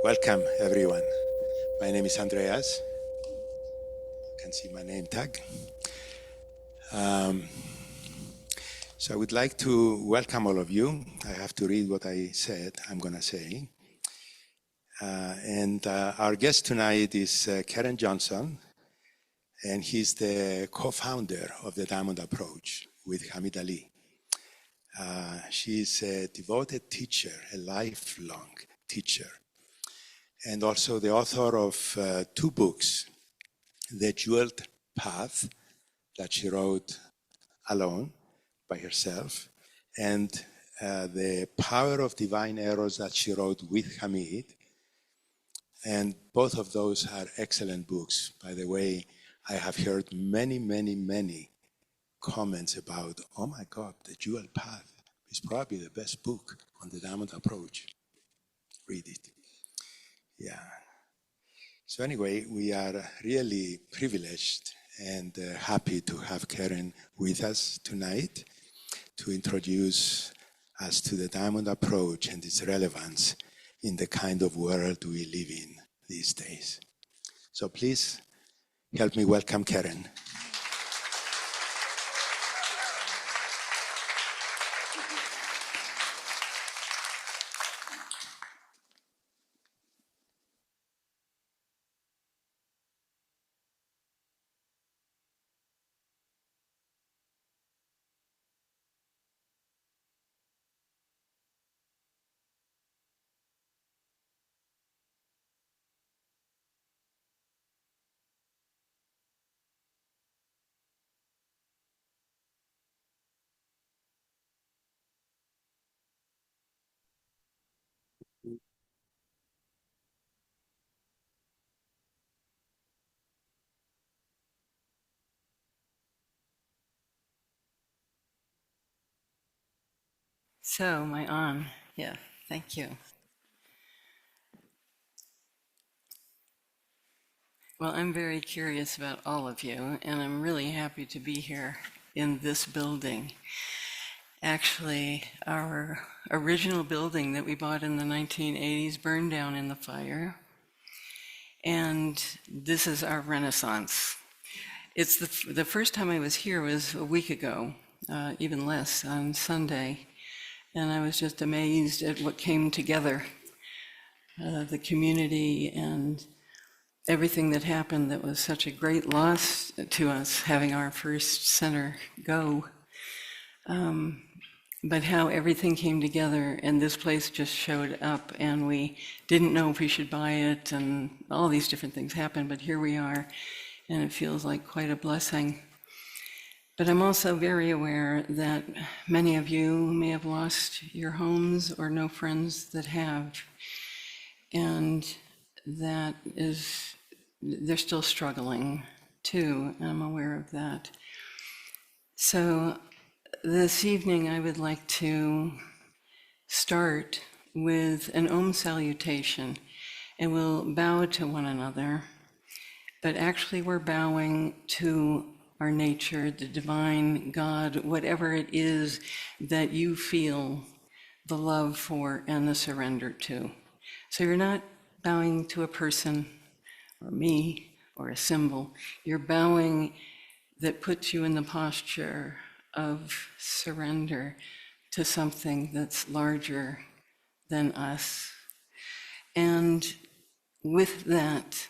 Welcome, everyone. My name is Andreas. You can see my name tag. So I would like to welcome all of you. I have to read what I said, I'm going to say. Our guest tonight is Karen Johnson, and he's the co-founder of the Diamond Approach with Hamid Ali. She's a devoted teacher, a lifelong teacher, and also the author of 2 books, The Jeweled Path, that she wrote alone by herself, and The Power of Divine Arrows that she wrote with Hamid. And both of those are excellent books. By the way, I have heard many comments about, oh my God, The Jeweled Path is probably the best book on the Diamond Approach. Read it. Yeah. So anyway, we are really privileged and happy to have Karen with us tonight to introduce us to the Diamond Approach and its relevance in the kind of world we live in these days. So please help me welcome Karen. So, am I on? Yeah, thank you. Well, I'm very curious about all of you, and I'm really happy to be here in this building. Actually, our original building that we bought in the 1980s burned down in the fire, and this is our renaissance. It's the first time I was here was a week ago, even less, on Sunday, and I was just amazed at what came together. The community and everything that happened that was such a great loss to us, having our first center go. But how everything came together and this place just showed up and we didn't know if we should buy it and all these different things happened, but here we are and it feels like quite a blessing. But I'm also very aware that many of you may have lost your homes or know friends that have. And that is, they're still struggling too, and I'm aware of that. So this evening I would like to start with an Om salutation, and we'll bow to one another, but actually we're bowing to our nature, the divine God, whatever it is that you feel the love for and the surrender to. So you're not bowing to a person or me or a symbol. You're bowing that puts you in the posture of surrender to something that's larger than us. And with that,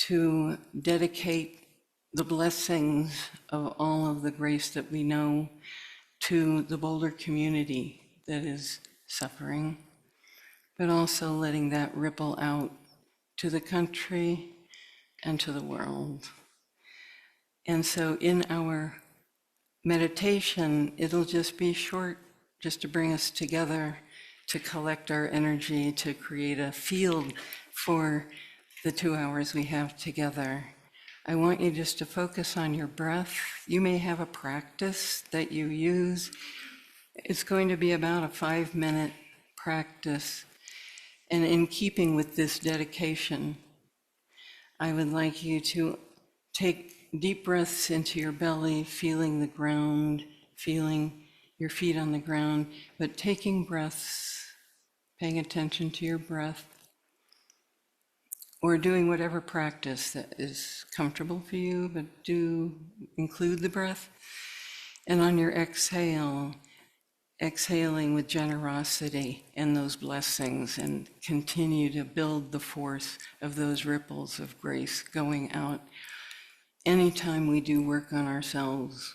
to dedicate the blessings of all of the grace that we know to the Boulder community that is suffering, but also letting that ripple out to the country and to the world. And so in our meditation, it'll just be short, just to bring us together, to collect our energy, to create a field for the 2 hours we have together. I want you just to focus on your breath. You may have a practice that you use. It's going to be about a 5-minute practice. And in keeping with this dedication, I would like you to take deep breaths into your belly, feeling the ground, feeling your feet on the ground, but taking breaths paying attention to your breath, or doing whatever practice that is comfortable for you, but do include the breath. And on your exhale, exhaling with generosity and those blessings, and continue to build the force of those ripples of grace going out. Anytime we do work on ourselves,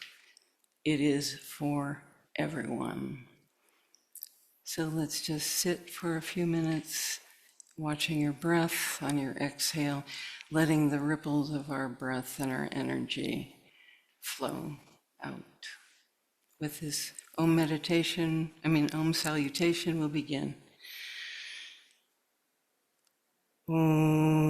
it is for everyone. So let's just sit for a few minutes, watching your breath on your exhale, letting the ripples of our breath and our energy flow out. With this Om salutation, we'll begin. Om.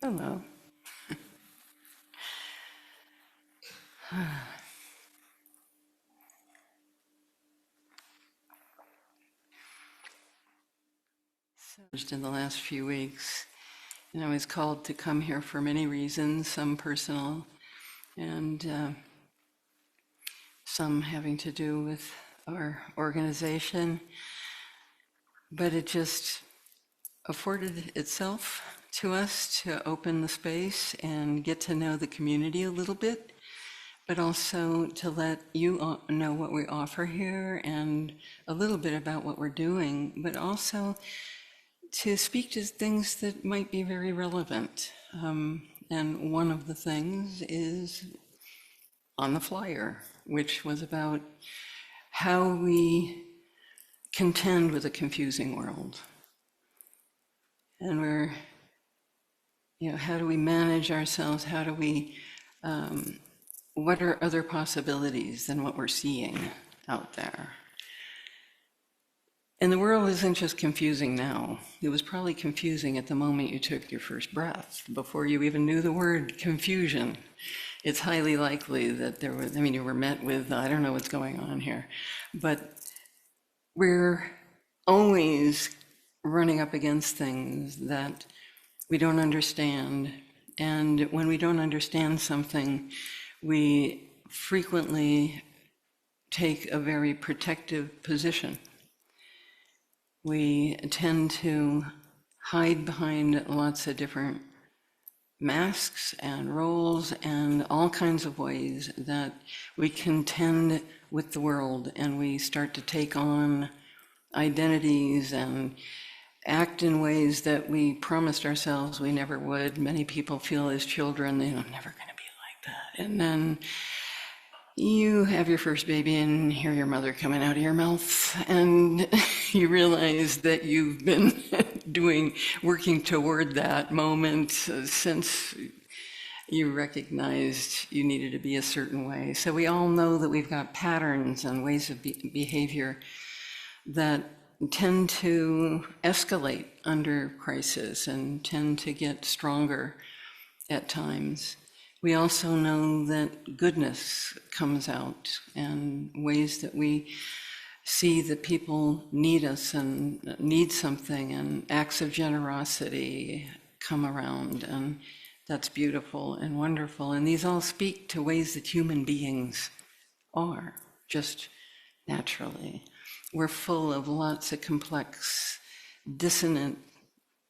Hello. Just in the last few weeks, and I was called to come here for many reasons, some personal and some having to do with our organization, but it just afforded itself to us to open the space and get to know the community a little bit, but also to let you know what we offer here and a little bit about what we're doing, but also to speak to things that might be very relevant. And one of the things is on the flyer, which was about how we contend with a confusing world. And how do we manage ourselves? How do we, what are other possibilities than what we're seeing out there? And the world isn't just confusing now. It was probably confusing at the moment you took your first breath, before you even knew the word confusion. It's highly likely that you were met with, I don't know what's going on here. But we're always running up against things that we don't understand. And when we don't understand something, we frequently take a very protective position. We tend to hide behind lots of different masks and roles and all kinds of ways that we contend with the world, and we start to take on identities and act in ways that we promised ourselves we never would. Many people feel as children, I'm never going to be like that. And then you have your first baby and hear your mother coming out of your mouth, and you realize that you've been working toward that moment since you recognized you needed to be a certain way. So we all know that we've got patterns and ways of behavior that tend to escalate under crisis and tend to get stronger at times. We also know that goodness comes out, and ways that we see that people need us and need something, and acts of generosity come around, and that's beautiful and wonderful. And these all speak to ways that human beings are, just naturally. We're full of lots of complex, dissonant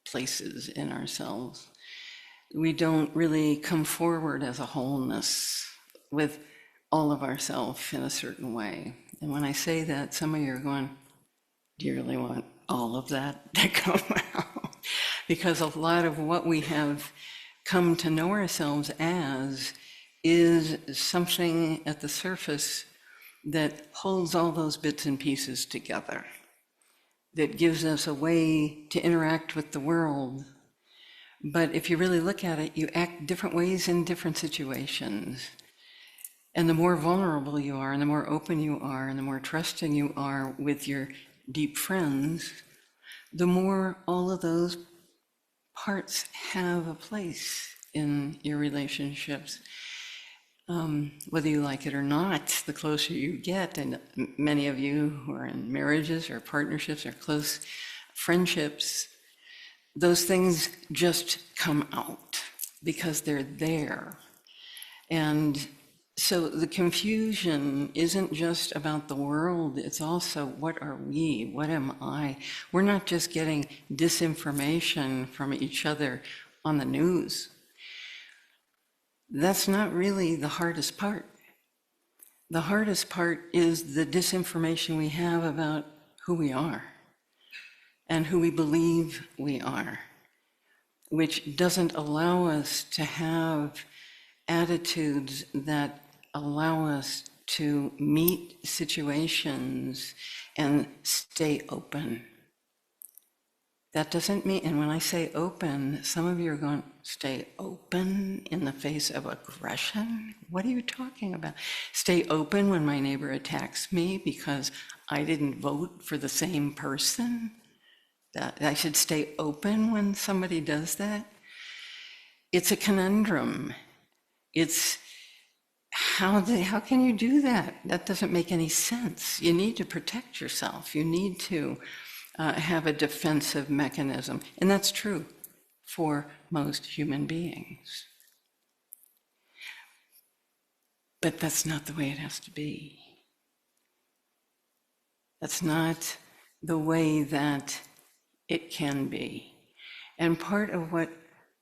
places in ourselves. We don't really come forward as a wholeness with all of ourselves in a certain way. And when I say that, some of you are going, do you really want all of that to come out? Because a lot of what we have come to know ourselves as is something at the surface that holds all those bits and pieces together, that gives us a way to interact with the world. But if you really look at it, you act different ways in different situations. And the more vulnerable you are, and the more open you are, and the more trusting you are with your deep friends, the more all of those parts have a place in your relationships. Whether you like it or not, the closer you get, and many of you who are in marriages or partnerships or close friendships, those things just come out because they're there. And so the confusion isn't just about the world, it's also, what are we? What am I? We're not just getting disinformation from each other on the news. That's not really the hardest part. The hardest part is the disinformation we have about who we are and who we believe we are, which doesn't allow us to have attitudes that allow us to meet situations and stay open. That doesn't mean, and when I say open, some of you are going, stay open in the face of aggression? What are you talking about? Stay open when my neighbor attacks me because I didn't vote for the same person? That I should stay open when somebody does that? It's a conundrum. It's how can you do that? That doesn't make any sense. You need to protect yourself. You need to have a defensive mechanism. And that's true for most human beings. But that's not the way it has to be. That's not the way that it can be. And part of what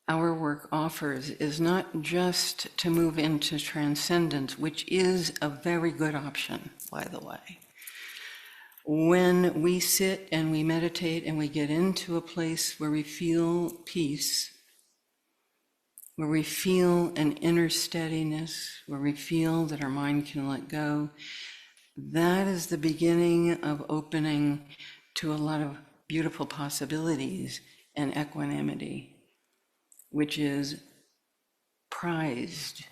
our work offers is not just to move into transcendence, which is a very good option, by the way. When we sit and we meditate and we get into a place where we feel peace, where we feel an inner steadiness, where we feel that our mind can let go, that is the beginning of opening to a lot of beautiful possibilities and equanimity, which is prized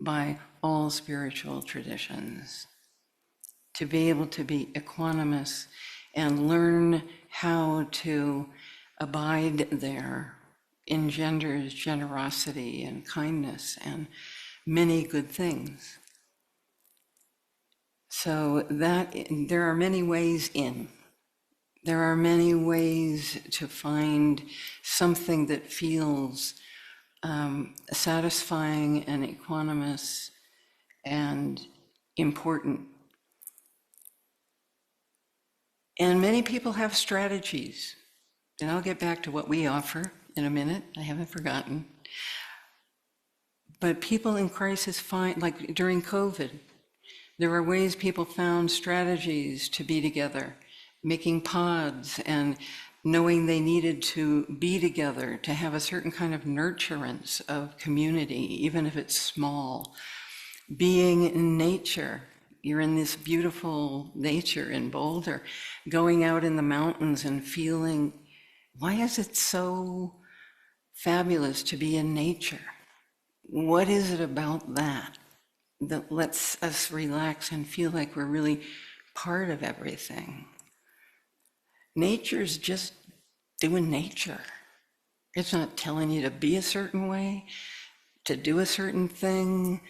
by all spiritual traditions. To be able to be equanimous and learn how to abide there engenders generosity and kindness and many good things. So that there are many ways in. There are many ways to find something that feels satisfying and equanimous and important. And many people have strategies. And I'll get back to what we offer in a minute. I haven't forgotten. But people in crisis find, like during COVID, there are ways people found strategies to be together, making pods and knowing they needed to be together to have a certain kind of nurturance of community, even if it's small. Being in nature. You're in this beautiful nature in Boulder, going out in the mountains and feeling, why is it so fabulous to be in nature? What is it about that that lets us relax and feel like we're really part of everything? Nature's just doing nature. It's not telling you to be a certain way, to do a certain thing,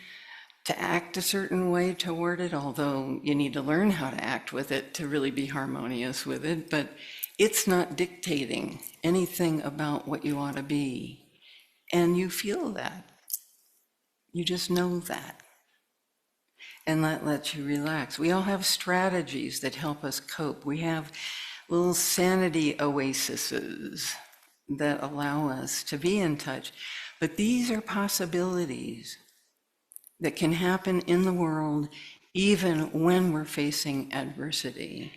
to act a certain way toward it, although you need to learn how to act with it to really be harmonious with it, but it's not dictating anything about what you ought to be. And you feel that. You just know that. And that lets you relax. We all have strategies that help us cope. We have little sanity oases that allow us to be in touch. But these are possibilities that can happen in the world even when we're facing adversity.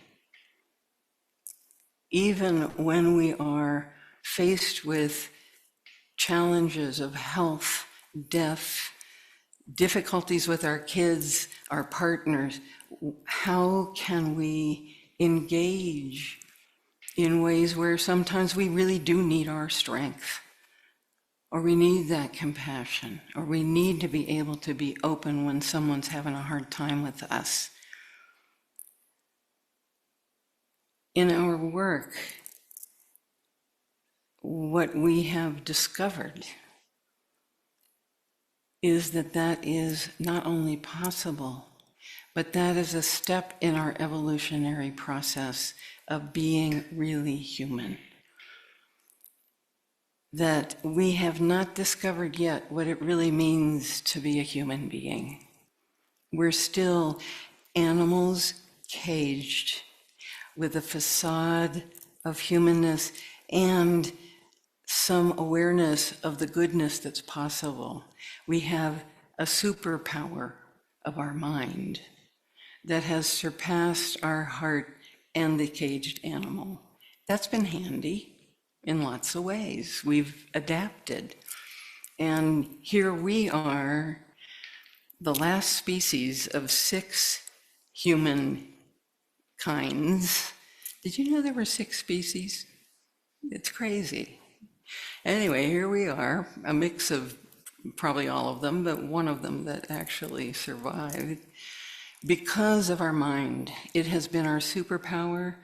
Even when we are faced with challenges of health, death, difficulties with our kids, our partners, how can we engage in ways where sometimes we really do need our strength, or we need that compassion, or we need to be able to be open when someone's having a hard time with us. In our work, what we have discovered is that that is not only possible, but that is a step in our evolutionary process of being really human. That we have not discovered yet what it really means to be a human being. We're still animals caged with a facade of humanness and some awareness of the goodness that's possible. We have a superpower of our mind that has surpassed our heart and the caged animal. That's been handy in lots of ways. We've adapted. And here we are, the last species of 6 human kinds. Did you know there were 6 species? It's crazy. Anyway, here we are, a mix of probably all of them, but one of them that actually survived. Because of our mind, it has been our superpower,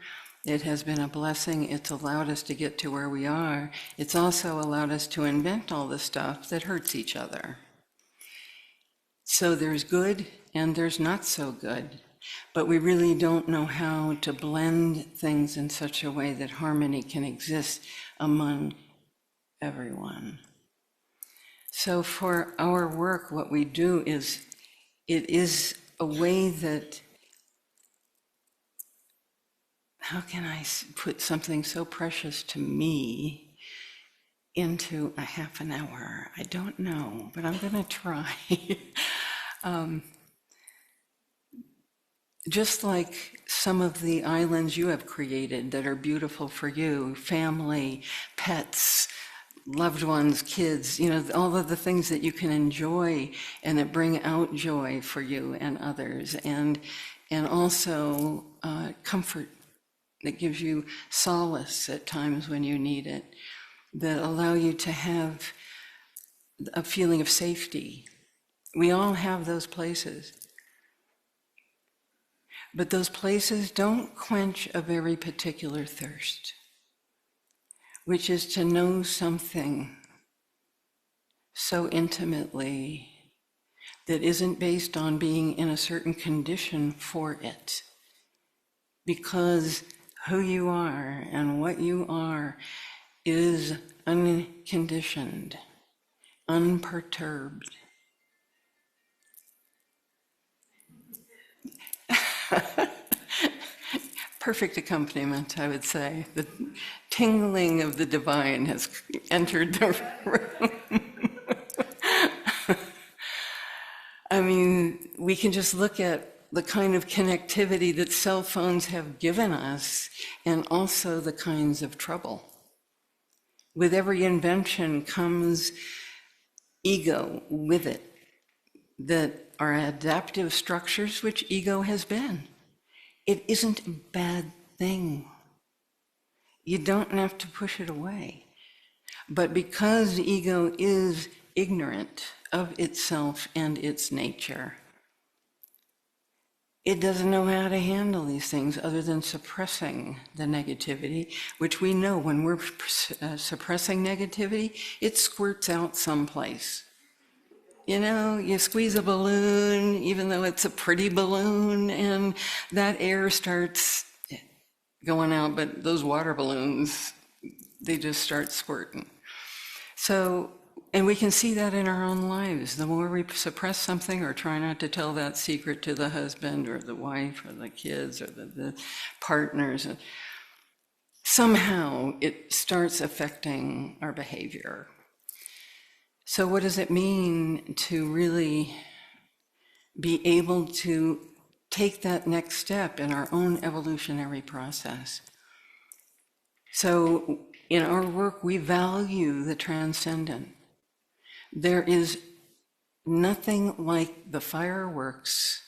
It has been a blessing. It's allowed us to get to where we are. It's also allowed us to invent all the stuff that hurts each other. So there's good and there's not so good, but we really don't know how to blend things in such a way that harmony can exist among everyone. So for our work, what we do is, it is a way that, how can I put something so precious to me into a half an hour? I don't know, but I'm going to try. Just like some of the islands you have created that are beautiful for you, family, pets, loved ones, kids, all of the things that you can enjoy and that bring out joy for you and others, and also comfort that gives you solace at times when you need it, that allow you to have a feeling of safety. We all have those places. But those places don't quench a very particular thirst, which is to know something so intimately that isn't based on being in a certain condition for it. Because who you are and what you are is unconditioned, unperturbed. Perfect accompaniment, I would say. The tingling of the divine has entered the room. I mean, we can just look at the kind of connectivity that cell phones have given us, and also the kinds of trouble. With every invention comes ego with it, that are adaptive structures, which ego has been. It isn't a bad thing. You don't have to push it away. But because ego is ignorant of itself and its nature, it doesn't know how to handle these things other than suppressing the negativity, which we know when we're suppressing negativity, it squirts out someplace. You squeeze a balloon, even though it's a pretty balloon, and that air starts going out, but those water balloons, they just start squirting. So, and we can see that in our own lives. The more we suppress something or try not to tell that secret to the husband or the wife or the kids or the partners, somehow it starts affecting our behavior. So what does it mean to really be able to take that next step in our own evolutionary process? So in our work, we value the transcendent. There is nothing like the fireworks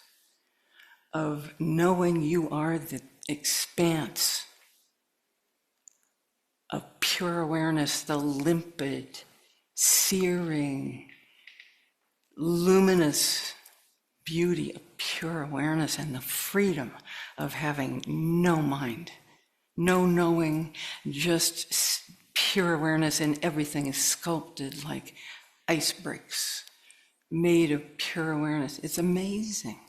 of knowing you are the expanse of pure awareness, the limpid, searing, luminous beauty of pure awareness, and the freedom of having no mind, no knowing, just pure awareness, and everything is sculpted like ice bricks made of pure awareness. It's amazing.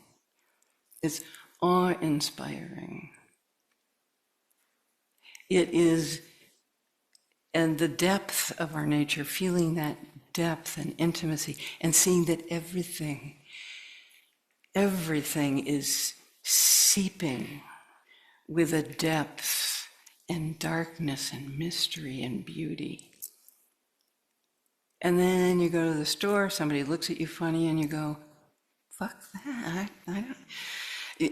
It's awe-inspiring. It is, and the depth of our nature, feeling that depth and intimacy, and seeing that everything is seeping with a depth and darkness and mystery and beauty. And then you go to the store, somebody looks at you funny, and you go, fuck that.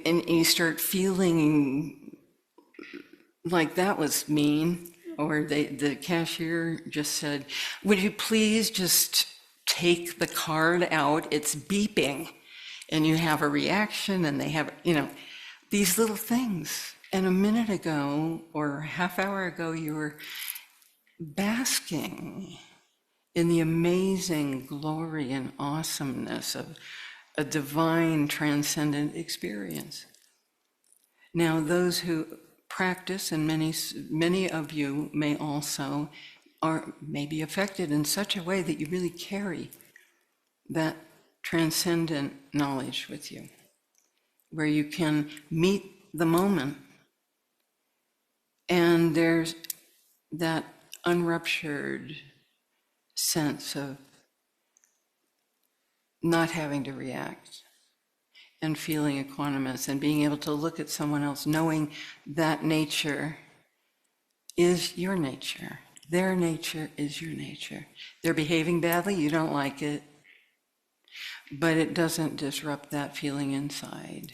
And you start feeling like that was mean. Or the cashier just said, would you please just take the card out? It's beeping. And you have a reaction, and they have, these little things. And a minute ago, or a half hour ago, you were basking in the amazing glory and awesomeness of a divine transcendent experience. Now, those who practice, and many of you may also may be affected in such a way that you really carry that transcendent knowledge with you, where you can meet the moment and there's that unruptured sense of not having to react and feeling equanimous and being able to look at someone else knowing that nature is your nature. Their nature is your nature. They're behaving badly, you don't like it, but it doesn't disrupt that feeling inside.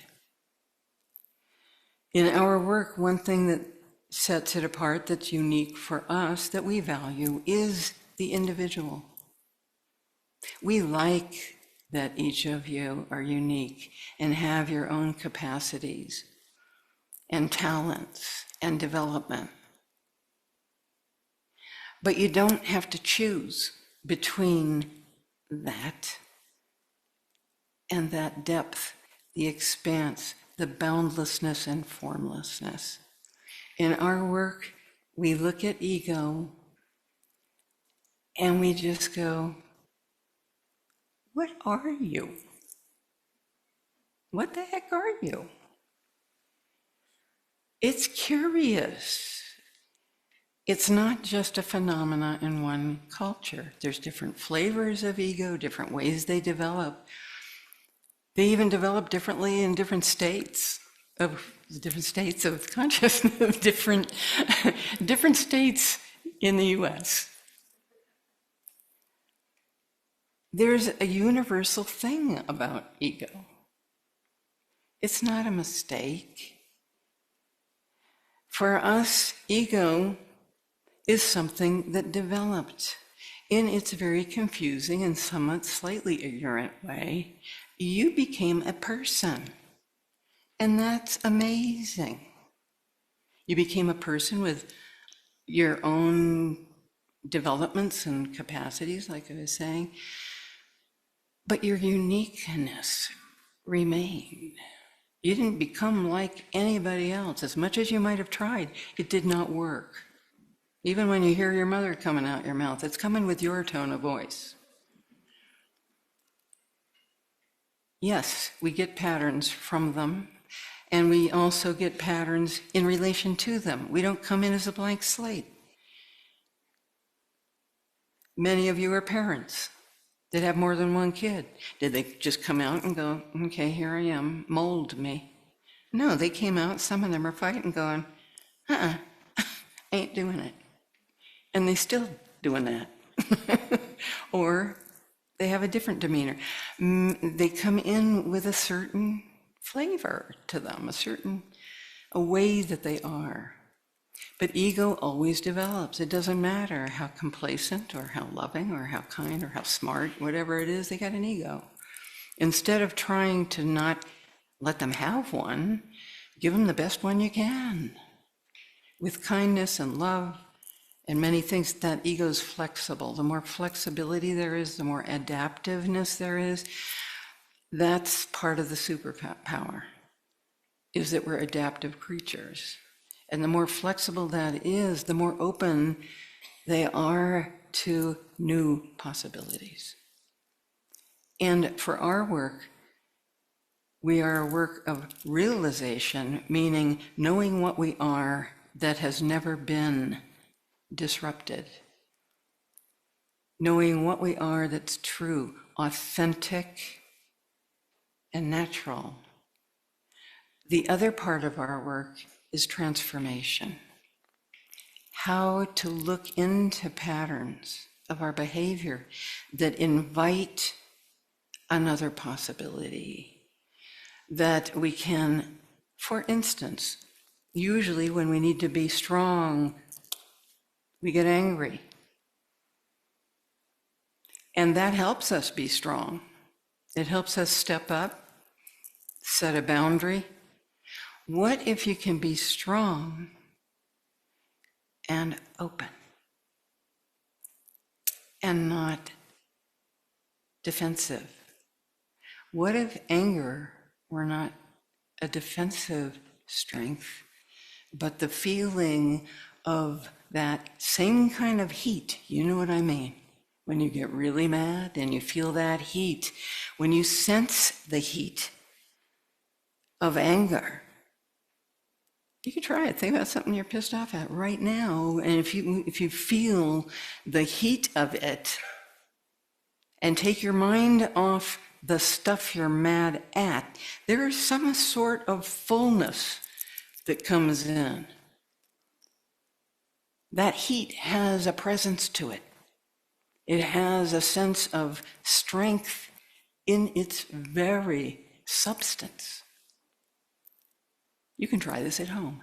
In our work, one thing that sets it apart, that's unique for us, that we value, is the individual. We like that each of you are unique and have your own capacities and talents and development. But you don't have to choose between that and that depth, the expanse, the boundlessness and formlessness. In our work, we look at ego and we just go, what are you? What the heck are you? It's curious. It's not just a phenomena in one culture. There's different flavors of ego, different ways they develop. They even develop differently in different states of consciousness, different states in the US. There's a universal thing about ego. It's not a mistake. For us, ego is something that developed in its very confusing and somewhat slightly ignorant way. You became a person, and that's amazing. You became a person with your own developments and capacities, like I was saying, but your uniqueness remained. You didn't become like anybody else. As much as you might have tried, it did not work. Even when you hear your mother coming out your mouth, it's coming with your tone of voice. Yes, we get patterns from them, and we also get patterns in relation to them. We don't come in as a blank slate. Many of you are parents that have more than one kid. Did they just come out and go, okay, here I am, mold me? No, they came out, some of them are fighting, going, ain't doing it. And they still doing that. Or they have a different demeanor. They come in with a certain flavor to them, a way that they are. But ego always develops. It doesn't matter how complacent or how loving or how kind or how smart, whatever it is, they got an ego. Instead of trying to not let them have one, give them the best one you can. With kindness and love and many things, that ego's flexible. The more flexibility there is, the more adaptiveness there is. That's part of the superpower, is that we're adaptive creatures. And the more flexible that is, the more open they are to new possibilities. And for our work, we are a work of realization, meaning knowing what we are that has never been disrupted. Knowing what we are that's true, authentic, and natural. The other part of our work is transformation. How to look into patterns of our behavior that invite another possibility. That we can, for instance, usually when we need to be strong, we get angry. And that helps us be strong. It helps us step up, set a boundary. What if you can be strong and open and not defensive? What if anger were not a defensive strength, but the feeling of that same kind of heat, you know what I mean? When you get really mad and you feel that heat, when you sense the heat of anger, you can try it. Think about something you're pissed off at right now. And if you feel the heat of it and take your mind off the stuff you're mad at, there is some sort of fullness that comes in. That heat has a presence to it. It has a sense of strength in its very substance. You can try this at home.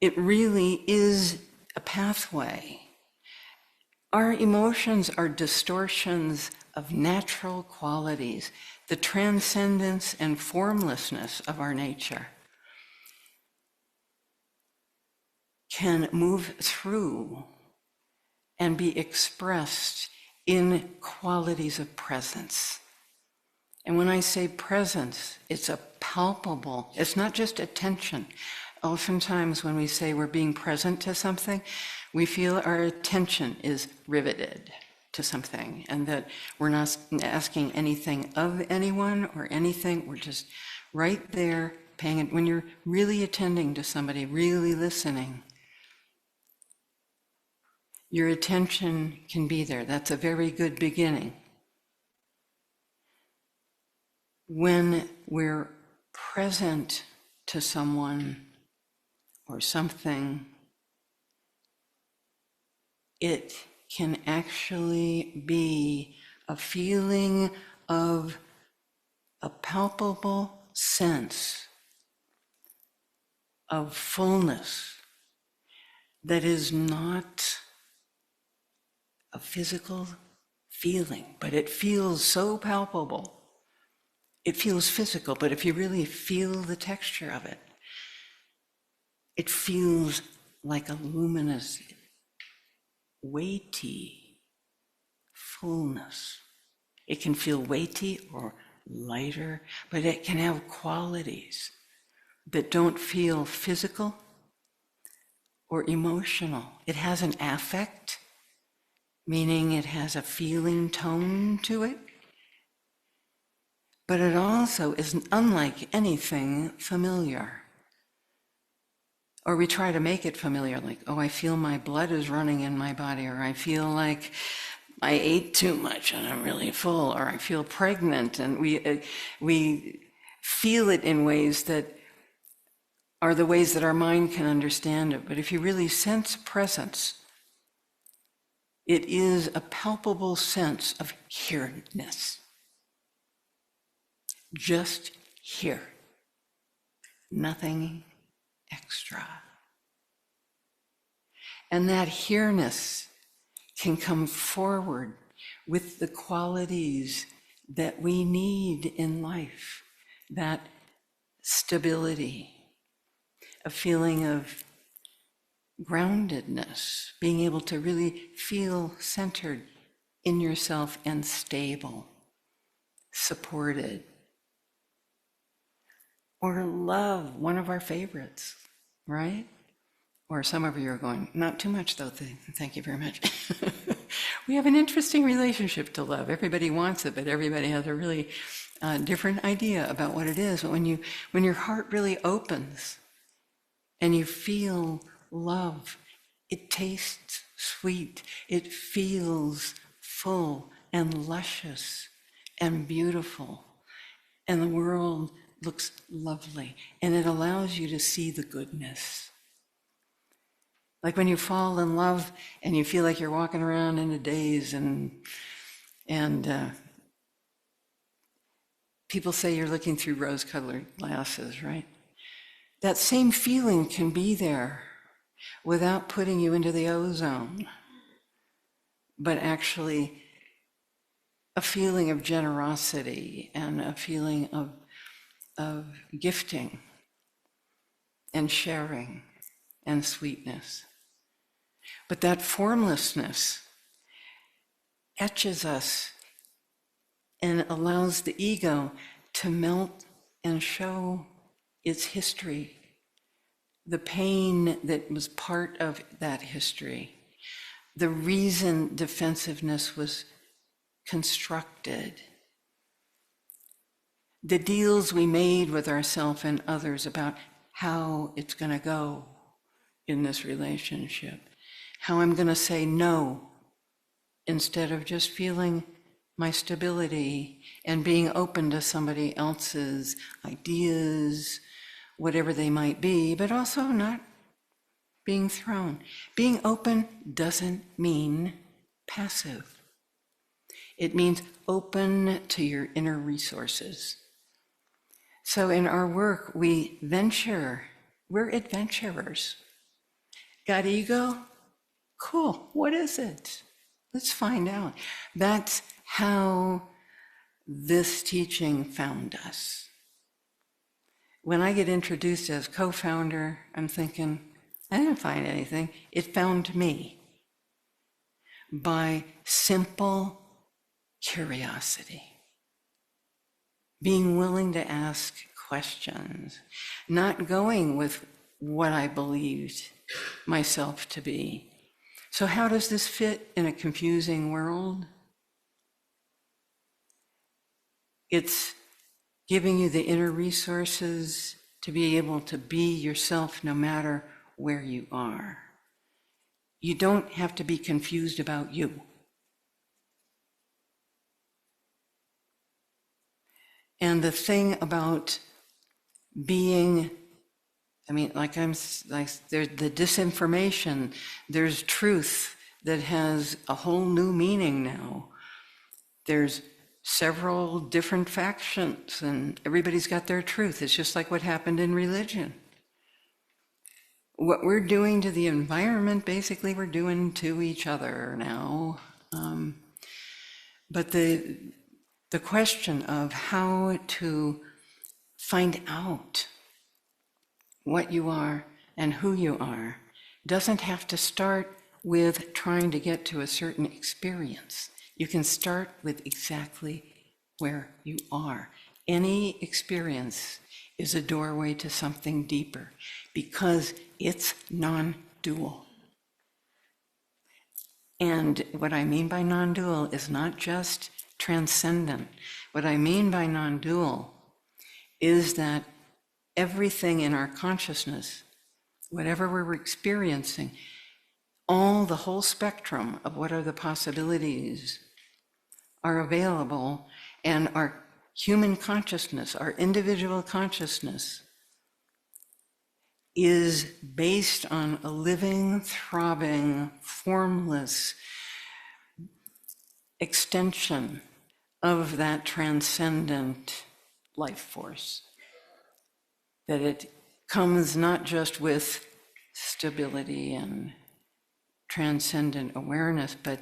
It really is a pathway. Our emotions are distortions of natural qualities, the transcendence and formlessness of our nature can move through and be expressed in qualities of presence. And when I say presence, it's a palpable, it's not just attention. Oftentimes when we say we're being present to something, we feel our attention is riveted to something and that we're not asking anything of anyone or anything, we're just right there paying it. When you're really attending to somebody, really listening, your attention can be there. That's a very good beginning. When we're present to someone or something, it can actually be a feeling of a palpable sense of fullness that is not a physical feeling, but it feels so palpable. It feels physical, but if you really feel the texture of it, it feels like a luminous, weighty fullness. It can feel weighty or lighter, but it can have qualities that don't feel physical or emotional. It has an affect, meaning it has a feeling tone to it, but it also is unlike anything familiar. Or we try to make it familiar, like, oh, I feel my blood is running in my body, or I feel like I ate too much and I'm really full, or I feel pregnant, and we feel it in ways that are the ways that our mind can understand it. But if you really sense presence, it is a palpable sense of here-ness. Just here. Nothing extra. And that here-ness can come forward with the qualities that we need in life. That stability, a feeling of groundedness, being able to really feel centered in yourself and stable, supported. Or love, one of our favorites, right? Or some of you are going, not too much though, thank you very much. We have an interesting relationship to love. Everybody wants it, but everybody has a really different idea about what it is. But when your heart really opens and you feel love, it tastes sweet, it feels full and luscious and beautiful, and the world looks lovely, and it allows you to see the goodness. Like when you fall in love and you feel like you're walking around in a daze and people say you're looking through rose-colored glasses, right? That same feeling can be there without putting you into the ozone, but actually a feeling of generosity and a feeling of gifting and sharing and sweetness. But that formlessness etches us and allows the ego to melt and show its history, the pain that was part of that history, the reason defensiveness was constructed, the deals we made with ourselves and others about how it's going to go in this relationship, how I'm going to say no instead of just feeling my stability and being open to somebody else's ideas, whatever they might be, but also not being thrown. Being open doesn't mean passive. It means open to your inner resources. So in our work, we venture. We're adventurers. Got ego? Cool. What is it? Let's find out. That's how this teaching found us. When I get introduced as co-founder, I'm thinking, I didn't find anything. It found me by simple curiosity. Being willing to ask questions, not going with what I believed myself to be. So how does this fit in a confusing world? It's giving you the inner resources to be able to be yourself no matter where you are. You don't have to be confused about you. And the thing about being, there's the disinformation, there's truth that has a whole new meaning now. There's several different factions and everybody's got their truth. It's just like what happened in religion. What we're doing to the environment, basically we're doing to each other now. But the question of how to find out what you are and who you are doesn't have to start with trying to get to a certain experience. You can start with exactly where you are. Any experience is a doorway to something deeper because it's non-dual. And what I mean by non-dual is not just transcendent. What I mean by non-dual is that everything in our consciousness, whatever we're experiencing, the whole spectrum of what are the possibilities are available, and our human consciousness, our individual consciousness, is based on a living, throbbing, formless extension of that transcendent life force. That it comes not just with stability and transcendent awareness, but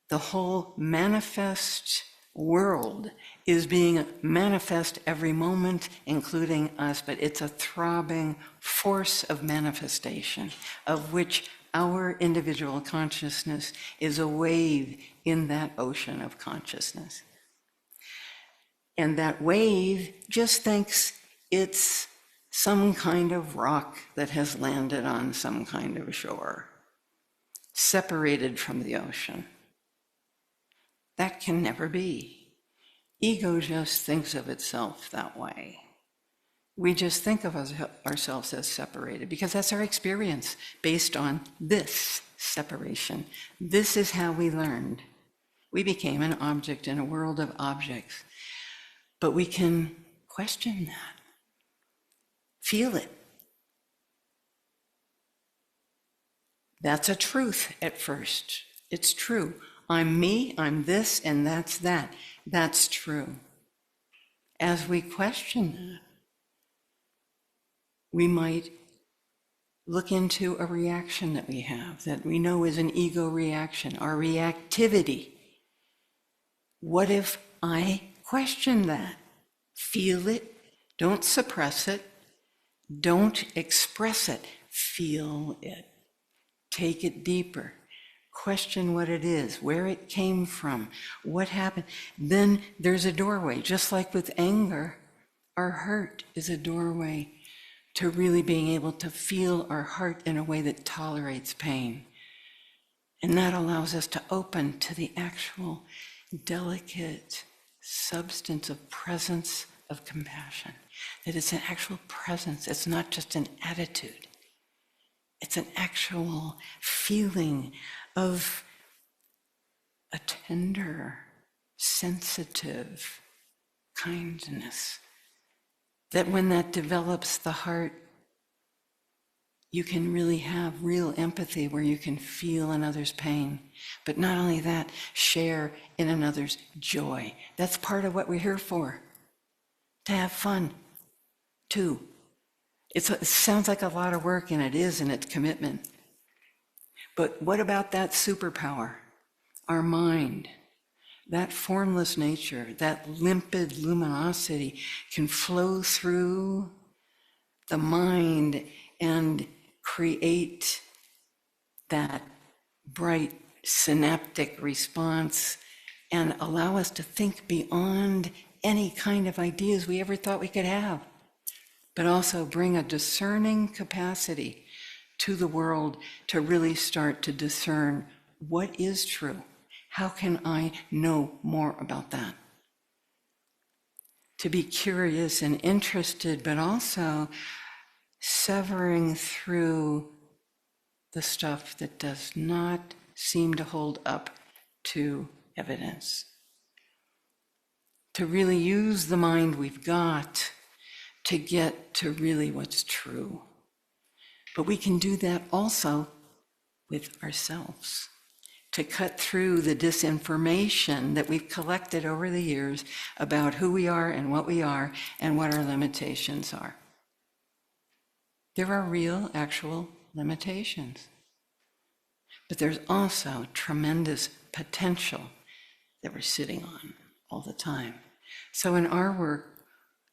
the whole manifest world is being manifest every moment, including us, but it's a throbbing force of manifestation, of which our individual consciousness is a wave in that ocean of consciousness. And that wave just thinks it's some kind of rock that has landed on some kind of shore, separated from the ocean. That can never be. Ego just thinks of itself that way. We just think of ourselves as separated because that's our experience based on this separation. This is how we learned. We became an object in a world of objects. But we can question that. Feel it. That's a truth at first. It's true. I'm me, I'm this, and that's that. That's true. As we question that, we might look into a reaction that we have that we know is an ego reaction, our reactivity. What if I question that? Feel it, don't suppress it, don't express it, feel it. Take it deeper. Question what it is, where it came from, what happened. Then there's a doorway, just like with anger. Our heart is a doorway to really being able to feel our heart in a way that tolerates pain. And that allows us to open to the actual delicate substance of presence of compassion. That it's an actual presence. It's not just an attitude. It's an actual feeling of a tender, sensitive kindness. That when that develops the heart, you can really have real empathy where you can feel another's pain. But not only that, share in another's joy. That's part of what we're here for. To have fun, too. It sounds like a lot of work, and it is in its commitment. But what about that superpower? Our mind. That formless nature, that limpid luminosity can flow through the mind and create that bright synaptic response and allow us to think beyond any kind of ideas we ever thought we could have, but also bring a discerning capacity to the world to really start to discern what is true. How can I know more about that? To be curious and interested, but also severing through the stuff that does not seem to hold up to evidence. To really use the mind we've got to get to really what's true. But we can do that also with ourselves. To cut through the disinformation that we've collected over the years about who we are and what our limitations are. There are real, actual limitations. But there's also tremendous potential that we're sitting on all the time. So in our work,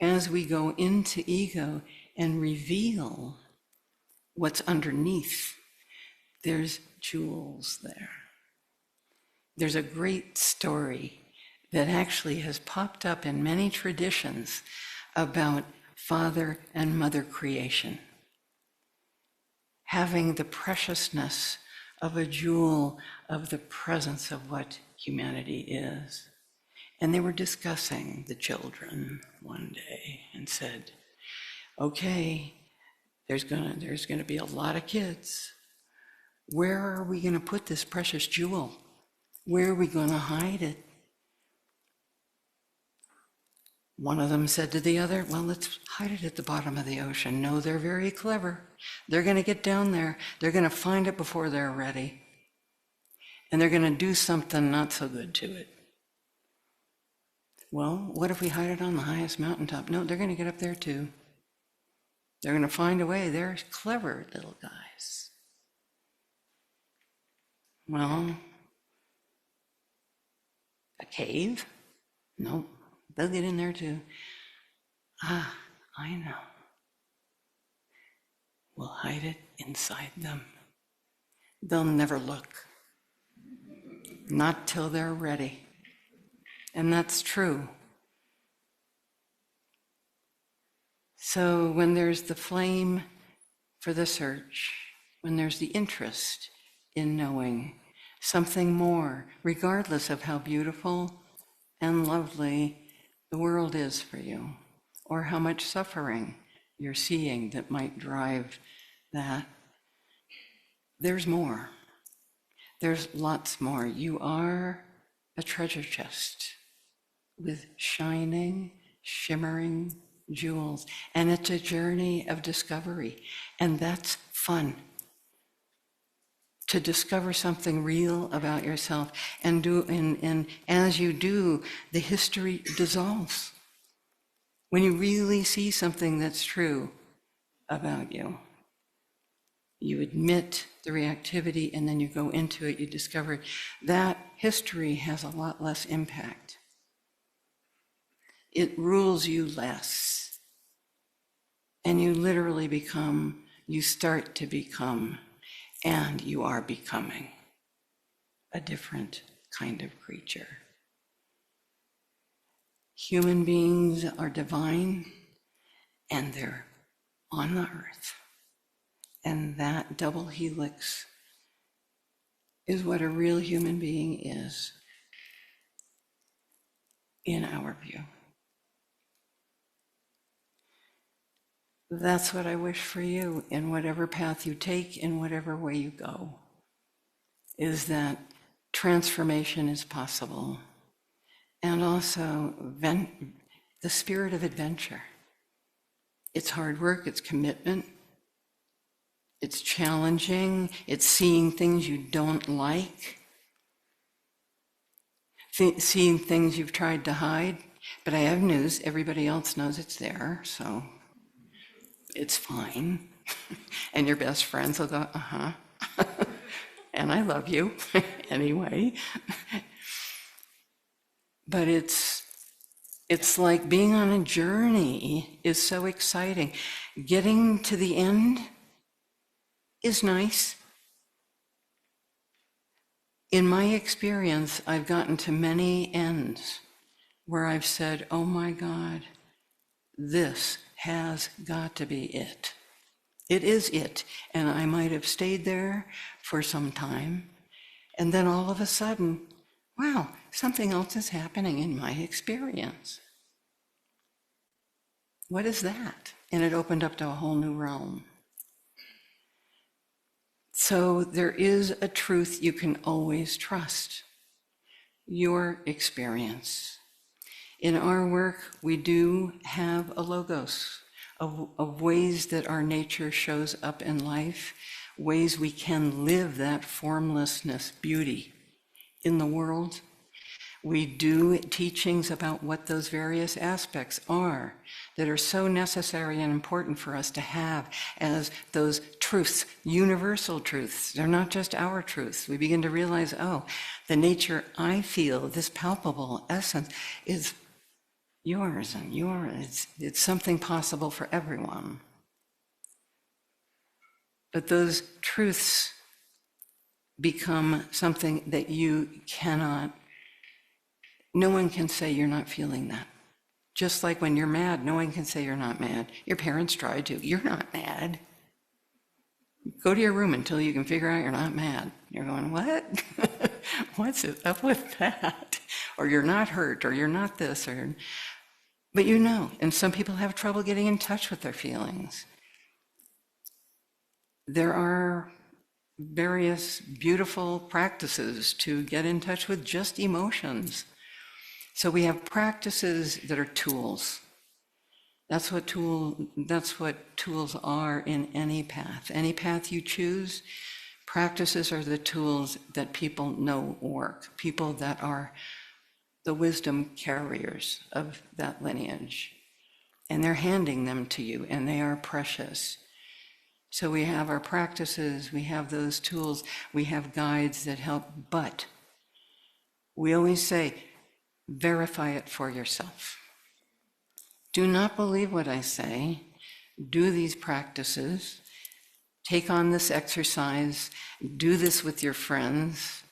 as we go into ego and reveal what's underneath, there's jewels there. There's a great story that actually has popped up in many traditions about father and mother creation. Having the preciousness of a jewel of the presence of what humanity is. And they were discussing the children one day and said, okay, there's gonna be a lot of kids. Where are we gonna put this precious jewel? Where are we going to hide it? One of them said to the other, well, let's hide it at the bottom of the ocean. No, they're very clever. They're going to get down there. They're going to find it before they're ready. And they're going to do something not so good to it. Well, what if we hide it on the highest mountaintop? No, they're going to get up there too. They're going to find a way. They're clever little guys. Well, a cave? No, they'll get in there too. Ah, I know. We'll hide it inside them. They'll never look. Not till they're ready. And that's true. So when there's the flame for the search, when there's the interest in knowing something more, regardless of how beautiful and lovely the world is for you, or how much suffering you're seeing that might drive that. There's more. There's lots more. You are a treasure chest with shining, shimmering jewels, and it's a journey of discovery, and that's fun. To discover something real about yourself, and as you do, the history dissolves. When you really see something that's true about you, you admit the reactivity, and then you go into it, you discover it. That history has a lot less impact. It rules you less. And you literally become, you start to become, and you are becoming a different kind of creature. Human beings are divine, and they're on the earth. And that double helix is what a real human being is, in our view. That's what I wish for you in whatever path you take, in whatever way you go, is that transformation is possible. And also the spirit of adventure. It's hard work, it's commitment, it's challenging, it's seeing things you don't like, seeing things you've tried to hide. But I have news, everybody else knows it's there, so it's fine. And your best friends will go, uh-huh. And I love you anyway. But it's like being on a journey is so exciting. Getting to the end is nice. In my experience, I've gotten to many ends where I've said, oh my God, this has got to be it. It is it. And I might have stayed there for some time. And then all of a sudden, wow, something else is happening in my experience. What is that? And it opened up to a whole new realm. So there is a truth you can always trust, your experience. In our work, we do have a logos of ways that our nature shows up in life, ways we can live that formlessness, beauty in the world. We do teachings about what those various aspects are that are so necessary and important for us to have as those truths, universal truths. They're not just our truths. We begin to realize, oh, the nature I feel, this palpable essence, is yours and yours. It's something possible for everyone. But those truths become something that you cannot. No one can say you're not feeling that. Just like when you're mad, no one can say you're not mad. Your parents tried to. You're not mad. Go to your room until you can figure out you're not mad. You're going, what? What's up with that? Or you're not hurt, or you're not this, or... But you know, and some people have trouble getting in touch with their feelings. There are various beautiful practices to get in touch with just emotions. So we have practices that are tools. That's what tools are in any path. Any path you choose, practices are the tools that people know work, people that are the wisdom carriers of that lineage. And they're handing them to you, and they are precious. So we have our practices, we have those tools, we have guides that help, but we always say, verify it for yourself. Do not believe what I say. Do these practices. Take on this exercise. Do this with your friends.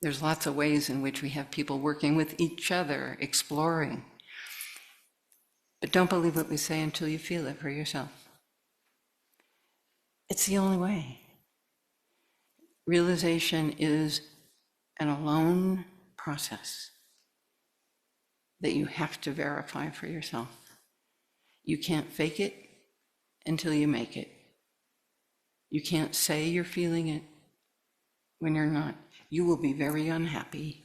There's lots of ways in which we have people working with each other, exploring. But don't believe what we say until you feel it for yourself. It's the only way. Realization is an alone process that you have to verify for yourself. You can't fake it until you make it. You can't say you're feeling it when you're not. You will be very unhappy.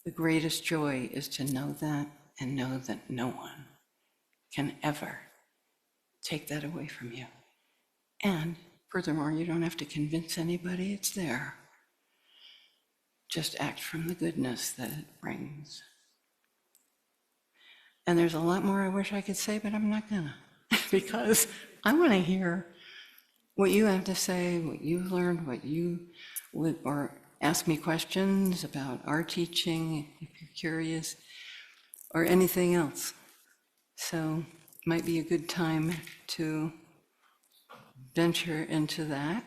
The greatest joy is to know that and know that no one can ever take that away from you. And furthermore, you don't have to convince anybody it's there. Just act from the goodness that it brings. And there's a lot more I wish I could say, but I'm not gonna, because I want to hear what you have to say, what you've learned, what you would, or ask me questions about our teaching, if you're curious, or anything else. So it might be a good time to venture into that.